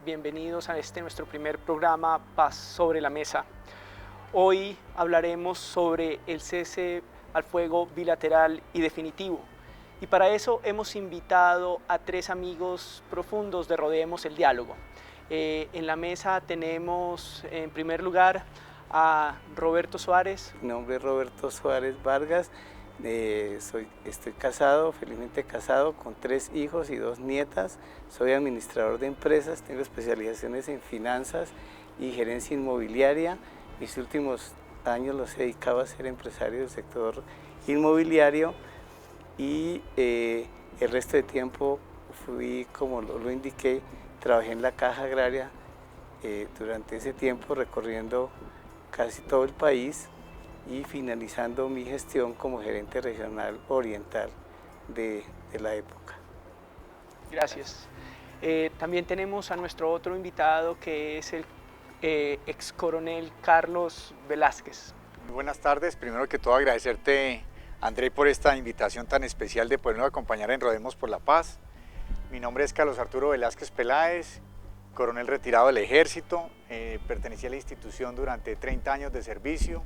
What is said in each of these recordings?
bienvenidos a este nuestro primer programa Paz sobre la Mesa. Hoy hablaremos sobre el cese al fuego bilateral y definitivo. Y para eso hemos invitado a tres amigos profundos de Rodeemos el Diálogo. En la mesa tenemos en primer lugar a Roberto Suárez. Mi nombre es Roberto Suárez Vargas. Estoy casado, felizmente casado, con 3 hijos y 2 nietas. Soy administrador de empresas, tengo especializaciones en finanzas y gerencia inmobiliaria. Mis últimos años los he dedicado a ser empresario del sector inmobiliario y el resto de tiempo fui, como lo indiqué, trabajé en la Caja Agraria durante ese tiempo recorriendo casi todo el país y finalizando mi gestión como gerente regional oriental de la época. Gracias. También tenemos a nuestro otro invitado que es el ex coronel Carlos Velázquez. Muy buenas tardes. Primero que todo agradecerte, André, por esta invitación tan especial de podernos acompañar en Rodemos por la Paz. Mi nombre es Carlos Arturo Velázquez Peláez, coronel retirado del Ejército. Pertenecí a la institución durante 30 años de servicio.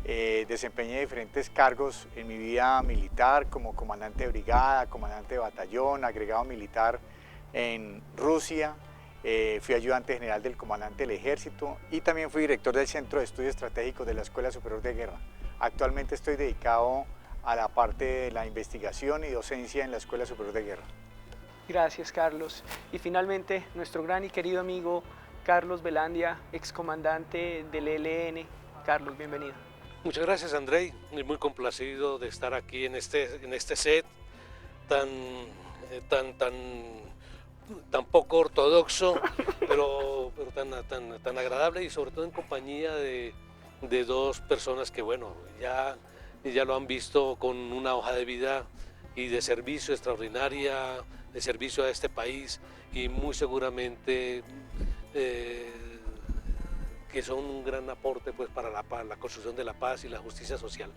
Desempeñé diferentes cargos en mi vida militar como comandante de brigada, comandante de batallón, agregado militar en Rusia. Fui ayudante general del comandante del Ejército y también fui director del Centro de Estudios Estratégicos de la Escuela Superior de Guerra. Actualmente estoy dedicado a la parte de la investigación y docencia en la Escuela Superior de Guerra. Gracias, Carlos. Y finalmente, nuestro gran y querido amigo Carlos Velandia, excomandante del ELN. Carlos, bienvenido. Muchas gracias, Andrei. Muy complacido de estar aquí en este set tan poco ortodoxo, pero tan agradable, y sobre todo en compañía de 2 personas que, bueno, ya lo han visto con una hoja de vida y de servicio extraordinaria, de servicio a este país, y muy seguramente que son un gran aporte, pues, para la construcción de la paz y la justicia social.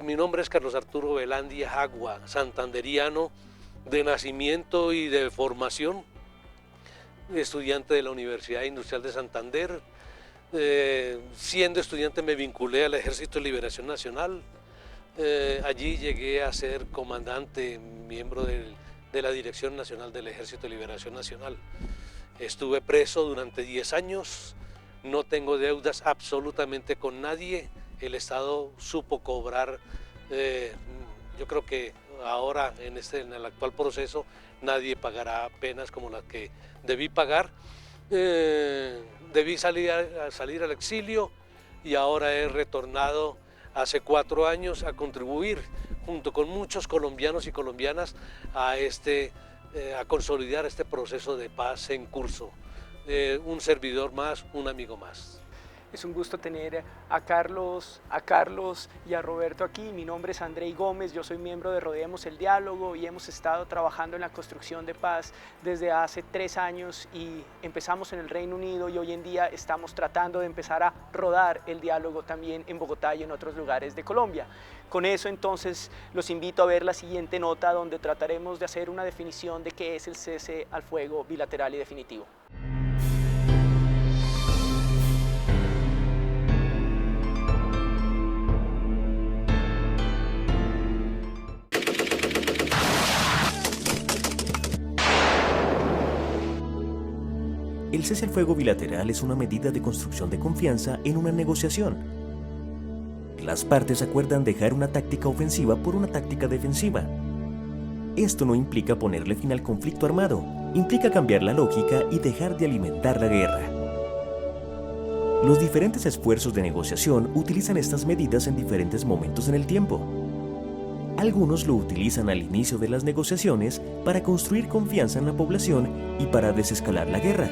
Mi nombre es Carlos Arturo Velandia Jagua, santanderiano de nacimiento y de formación, estudiante de la Universidad Industrial de Santander. Siendo estudiante me vinculé al Ejército de Liberación Nacional. Allí llegué a ser comandante, miembro de la Dirección Nacional del Ejército de Liberación Nacional. Estuve preso durante 10 años. No tengo deudas absolutamente con nadie. El Estado supo cobrar. Yo creo que ahora, en el actual proceso, nadie pagará penas como las que debí pagar. Debí salir al exilio y ahora he retornado hace 4 años a contribuir junto con muchos colombianos y colombianas a consolidar este proceso de paz en curso. Un servidor más, un amigo más. Es un gusto tener a Carlos y a Roberto aquí. Mi nombre es Andrei Gómez, yo soy miembro de Rodeemos el Diálogo y hemos estado trabajando en la construcción de paz desde hace 3 años y empezamos en el Reino Unido y hoy en día estamos tratando de empezar a rodar el diálogo también en Bogotá y en otros lugares de Colombia. Con eso entonces los invito a ver la siguiente nota donde trataremos de hacer una definición de qué es el cese al fuego bilateral y definitivo. El cese al fuego bilateral es una medida de construcción de confianza en una negociación. Las partes acuerdan dejar una táctica ofensiva por una táctica defensiva. Esto no implica ponerle fin al conflicto armado, implica cambiar la lógica y dejar de alimentar la guerra. Los diferentes esfuerzos de negociación utilizan estas medidas en diferentes momentos en el tiempo. Algunos lo utilizan al inicio de las negociaciones para construir confianza en la población y para desescalar la guerra,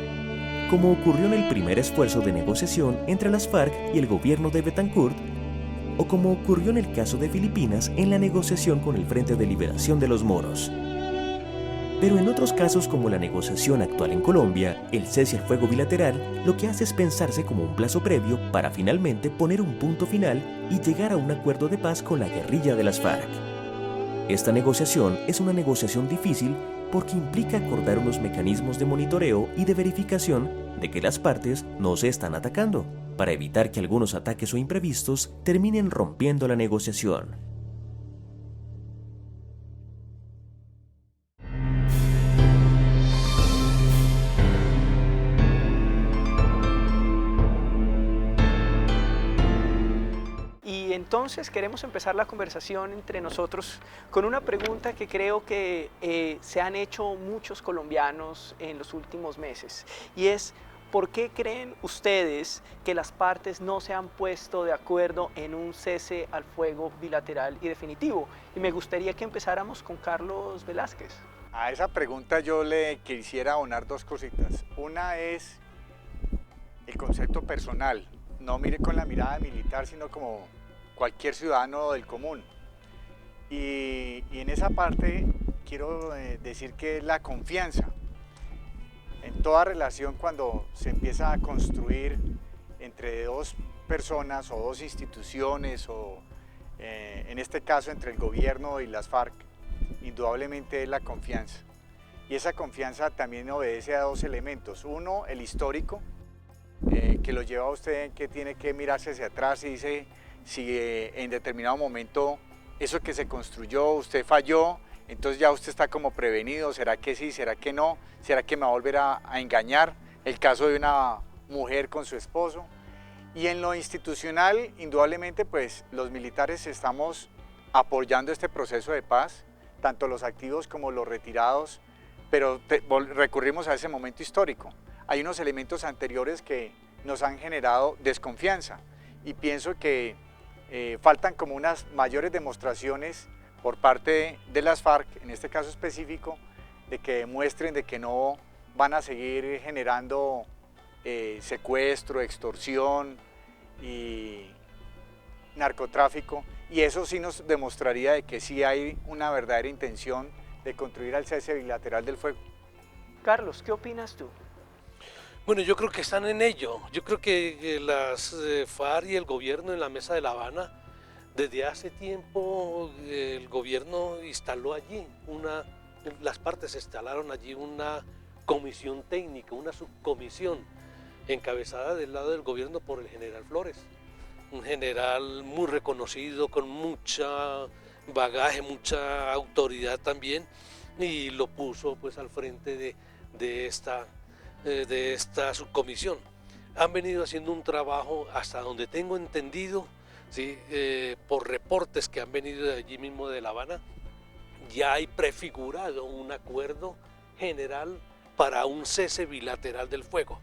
como ocurrió en el primer esfuerzo de negociación entre las FARC y el gobierno de Betancourt, o como ocurrió en el caso de Filipinas en la negociación con el Frente de Liberación de los Moros. Pero en otros casos, como la negociación actual en Colombia, el cese al fuego bilateral lo que hace es pensarse como un plazo previo para finalmente poner un punto final y llegar a un acuerdo de paz con la guerrilla de las FARC. Esta negociación es una negociación difícil porque implica acordar unos mecanismos de monitoreo y de verificación de que las partes no se están atacando, para evitar que algunos ataques o imprevistos terminen rompiendo la negociación. Y entonces queremos empezar la conversación entre nosotros con una pregunta que creo que se han hecho muchos colombianos en los últimos meses, y es: ¿por qué creen ustedes que las partes no se han puesto de acuerdo en un cese al fuego bilateral y definitivo? Y me gustaría que empezáramos con Carlos Velázquez. A esa pregunta yo le quisiera abonar dos cositas. Una es el concepto personal. No mire con la mirada militar, sino como cualquier ciudadano del común. Y en esa parte quiero decir que es la confianza. En toda relación, cuando se empieza a construir entre dos personas o dos instituciones, o en este caso entre el gobierno y las FARC, indudablemente es la confianza. Y esa confianza también obedece a dos elementos. Uno, el histórico, que lo lleva a usted, que tiene que mirarse hacia atrás y dice si en determinado momento eso que se construyó, usted falló, entonces ya usted está como prevenido. ¿Será que sí? ¿Será que no? ¿Será que me va a volver a engañar? El caso de una mujer con su esposo. Y en lo institucional, indudablemente, pues los militares estamos apoyando este proceso de paz, tanto los activos como los retirados, pero recurrimos a ese momento histórico. Hay unos elementos anteriores que nos han generado desconfianza, y pienso que faltan como unas mayores demostraciones por parte de las FARC, en este caso específico, de que demuestren de que no van a seguir generando secuestro, extorsión y narcotráfico, y eso sí nos demostraría de que sí hay una verdadera intención de contribuir al cese bilateral del fuego. Carlos, ¿qué opinas tú? Bueno, yo creo que están en ello. Yo creo que las FARC y el gobierno en la mesa de La Habana, desde hace tiempo el gobierno instaló allí las partes instalaron allí una comisión técnica, una subcomisión encabezada del lado del gobierno por el general Flores, un general muy reconocido, con mucha bagaje, mucha autoridad también, y lo puso pues al frente de esta subcomisión. Han venido haciendo un trabajo, hasta donde tengo entendido, ¿sí? Por reportes que han venido de allí mismo de La Habana, ya hay prefigurado un acuerdo general para un cese bilateral del fuego.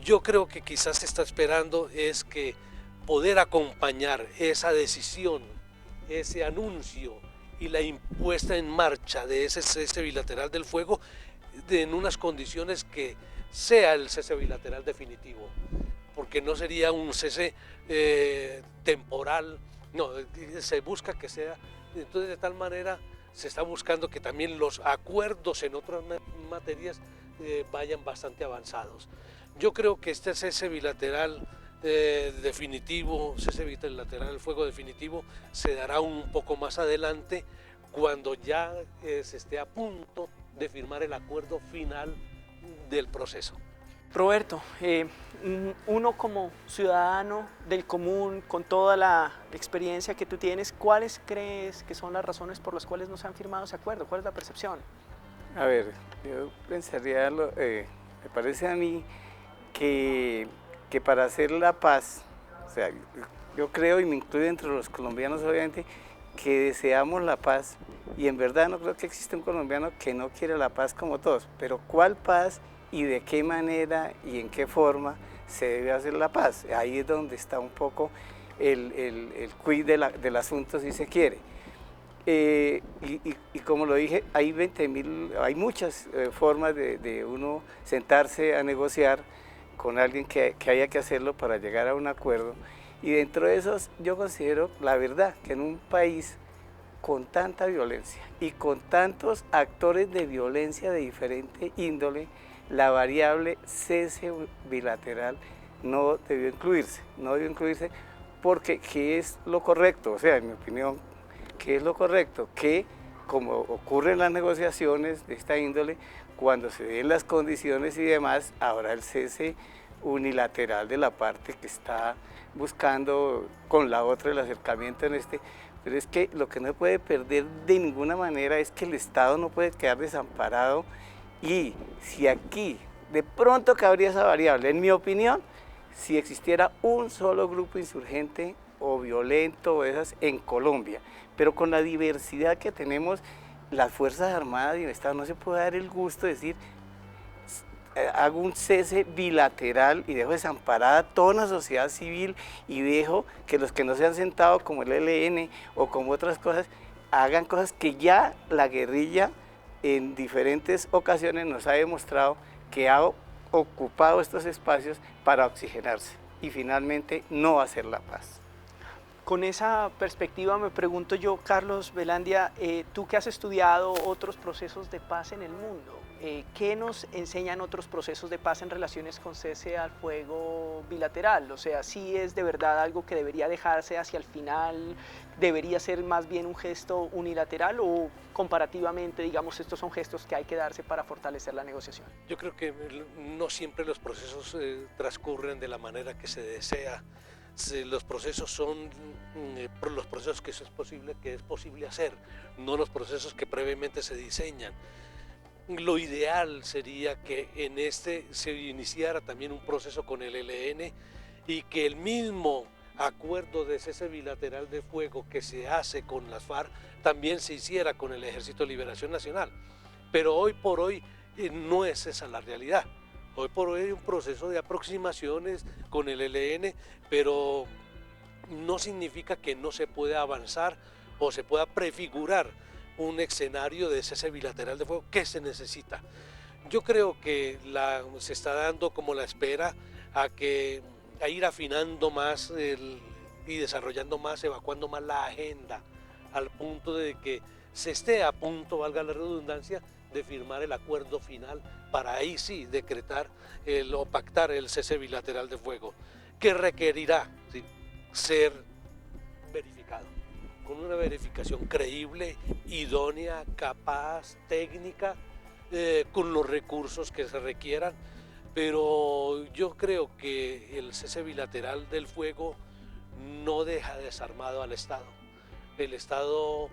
Yo creo que quizás se está esperando es que poder acompañar esa decisión, ese anuncio y la impuesta en marcha de ese cese bilateral del fuego en unas condiciones que sea el cese bilateral definitivo, porque no sería un cese temporal, no, se busca que sea, entonces de tal manera se está buscando que también los acuerdos en otras materias vayan bastante avanzados. Yo creo que este cese bilateral definitivo, cese bilateral del fuego definitivo, se dará un poco más adelante, cuando ya se esté a punto de firmar el acuerdo final del proceso. Roberto, uno como ciudadano del común, con toda la experiencia que tú tienes, ¿cuáles crees que son las razones por las cuales no se han firmado ese acuerdo? ¿Cuál es la percepción? A ver, yo pensaría, me parece a mí que para hacer la paz, o sea, yo creo, y me incluyo entre los colombianos obviamente, que deseamos la paz, y en verdad no creo que exista un colombiano que no quiera la paz como todos, pero ¿cuál paz y de qué manera y en qué forma se debe hacer la paz? Ahí es donde está un poco el quid del asunto, si se quiere. Y como lo dije, hay muchas formas de uno sentarse a negociar con alguien que haya que hacerlo para llegar a un acuerdo, y dentro de esos yo considero, la verdad, que en un país con tanta violencia y con tantos actores de violencia de diferente índole, la variable cese bilateral no debió incluirse, porque ¿qué es lo correcto? O sea, en mi opinión, ¿qué es lo correcto? Que como ocurre en las negociaciones de esta índole, cuando se den las condiciones y demás, habrá el cese unilateral de la parte que está buscando con la otra el acercamiento en este. Pero es que lo que no se puede perder de ninguna manera es que el Estado no puede quedar desamparado, y si aquí de pronto cabría esa variable, en mi opinión, si existiera un solo grupo insurgente o violento o esas en Colombia, pero con la diversidad que tenemos las Fuerzas Armadas y el Estado, no se puede dar el gusto de decir hago un cese bilateral y dejo desamparada toda una sociedad civil y dejo que los que no se han sentado como el ELN o como otras cosas hagan cosas que ya la guerrilla en diferentes ocasiones nos ha demostrado que ha ocupado estos espacios para oxigenarse y finalmente no va a ser la paz. Con esa perspectiva me pregunto yo, Carlos Velandia, tú que has estudiado otros procesos de paz en el mundo, ¿qué nos enseñan otros procesos de paz en relaciones con cese al fuego bilateral? O sea, ¿sí es de verdad algo que debería dejarse hacia el final, debería ser más bien un gesto unilateral, o comparativamente, digamos, estos son gestos que hay que darse para fortalecer la negociación? Yo creo que no siempre los procesos transcurren de la manera que se desea. Los procesos son los procesos que es posible hacer, no los procesos que previamente se diseñan. Lo ideal sería que en este se iniciara también un proceso con el ELN y que el mismo acuerdo de cese bilateral de fuego que se hace con las FARC también se hiciera con el Ejército de Liberación Nacional. Pero hoy por hoy no es esa la realidad. Hoy por hoy hay un proceso de aproximaciones con el ELN, pero no significa que no se pueda avanzar o se pueda prefigurar un escenario de cese bilateral de fuego que se necesita. Yo creo que se está dando como la espera a ir afinando más y desarrollando más, evacuando más la agenda, al punto de que se esté a punto, valga la redundancia, de firmar el acuerdo final para ahí sí decretar o pactar el cese bilateral de fuego, que requerirá ser verificado, con una verificación creíble, idónea, capaz, técnica, con los recursos que se requieran, pero yo creo que el cese bilateral del fuego no deja desarmado al Estado. El Estado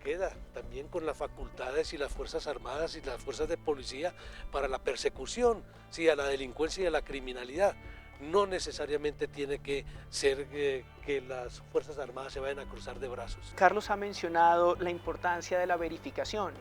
queda también con las facultades y las Fuerzas Armadas y las fuerzas de policía para la persecución, sí, a la delincuencia y a la criminalidad. No necesariamente tiene que ser que las Fuerzas Armadas se vayan a cruzar de brazos. Carlos ha mencionado la importancia de la verificación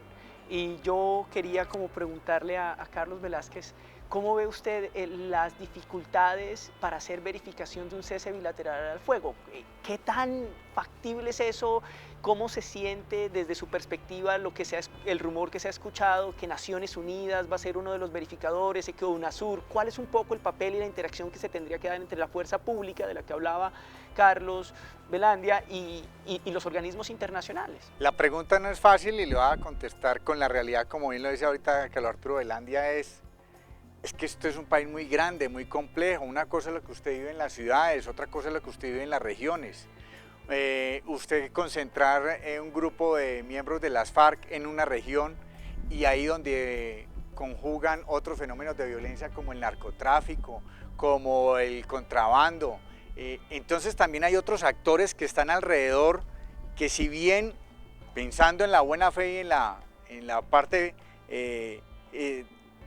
y yo quería como preguntarle a Carlos Velázquez, ¿cómo ve usted las dificultades para hacer verificación de un cese bilateral al fuego? ¿Qué tan factible es eso? ¿Cómo se siente desde su perspectiva el rumor que se ha escuchado, que Naciones Unidas va a ser uno de los verificadores y que UNASUR? ¿Cuál es un poco el papel y la interacción que se tendría que dar entre la fuerza pública de la que hablaba Carlos Velandia y los organismos internacionales? La pregunta no es fácil y le voy a contestar con la realidad, como bien lo dice ahorita Carlos Arturo Velandia, es que esto es un país muy grande, muy complejo. Una cosa es lo que usted vive en las ciudades, otra cosa es lo que usted vive en las regiones. Usted concentrar un grupo de miembros de las FARC en una región y ahí donde conjugan otros fenómenos de violencia como el narcotráfico, como el contrabando. Entonces también hay otros actores que están alrededor que, si bien pensando en la buena fe y en la parte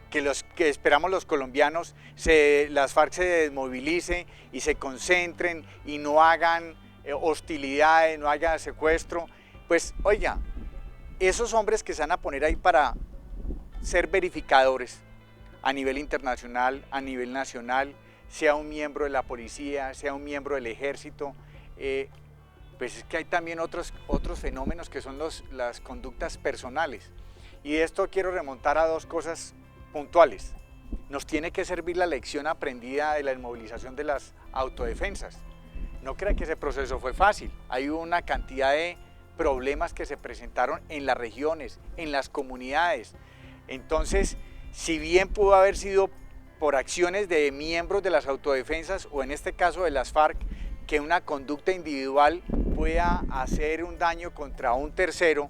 que esperamos los colombianos, las FARC se desmovilicen y se concentren y no hagan hostilidades, no haya secuestro, pues oiga, esos hombres que se van a poner ahí para ser verificadores a nivel internacional, a nivel nacional, sea un miembro de la policía, sea un miembro del ejército, pues es que hay también otros fenómenos que son las conductas personales. Y de esto quiero remontar a dos cosas puntuales. Nos tiene que servir la lección aprendida de la desmovilización de las autodefensas. No crea que ese proceso fue fácil. Hay una cantidad de problemas que se presentaron en las regiones, en las comunidades. Entonces, si bien pudo haber sido por acciones de miembros de las autodefensas o en este caso de las FARC, que una conducta individual pueda hacer un daño contra un tercero,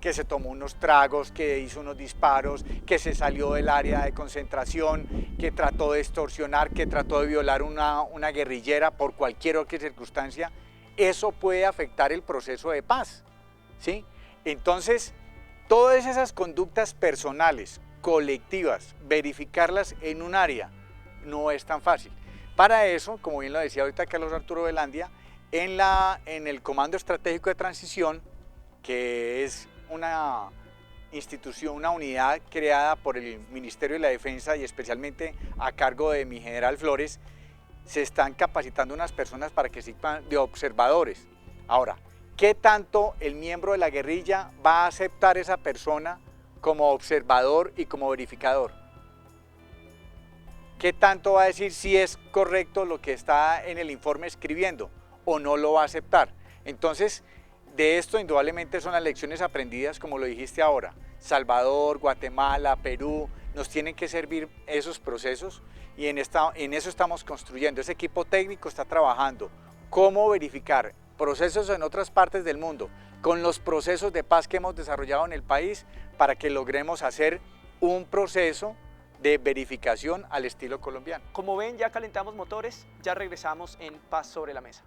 que se tomó unos tragos, que hizo unos disparos, que se salió del área de concentración, que trató de extorsionar, que trató de violar una guerrillera por cualquier otra circunstancia, eso puede afectar el proceso de paz, ¿sí? Entonces, todas esas conductas personales, colectivas, verificarlas en un área no es tan fácil. Para eso, como bien lo decía ahorita Carlos Arturo Velandia, en el Comando Estratégico de Transición, que es una institución, una unidad creada por el Ministerio de la Defensa y especialmente a cargo de mi general Flores, se están capacitando unas personas para que sirvan de observadores. Ahora, ¿qué tanto el miembro de la guerrilla va a aceptar esa persona como observador y como verificador? ¿Qué tanto va a decir si es correcto lo que está en el informe escribiendo o no lo va a aceptar? Entonces, de esto indudablemente son las lecciones aprendidas, como lo dijiste ahora. Salvador, Guatemala, Perú, nos tienen que servir esos procesos y en eso estamos construyendo. Ese equipo técnico está trabajando cómo verificar procesos en otras partes del mundo con los procesos de paz que hemos desarrollado en el país para que logremos hacer un proceso de verificación al estilo colombiano. Como ven, ya calentamos motores, ya regresamos en Paz sobre la Mesa.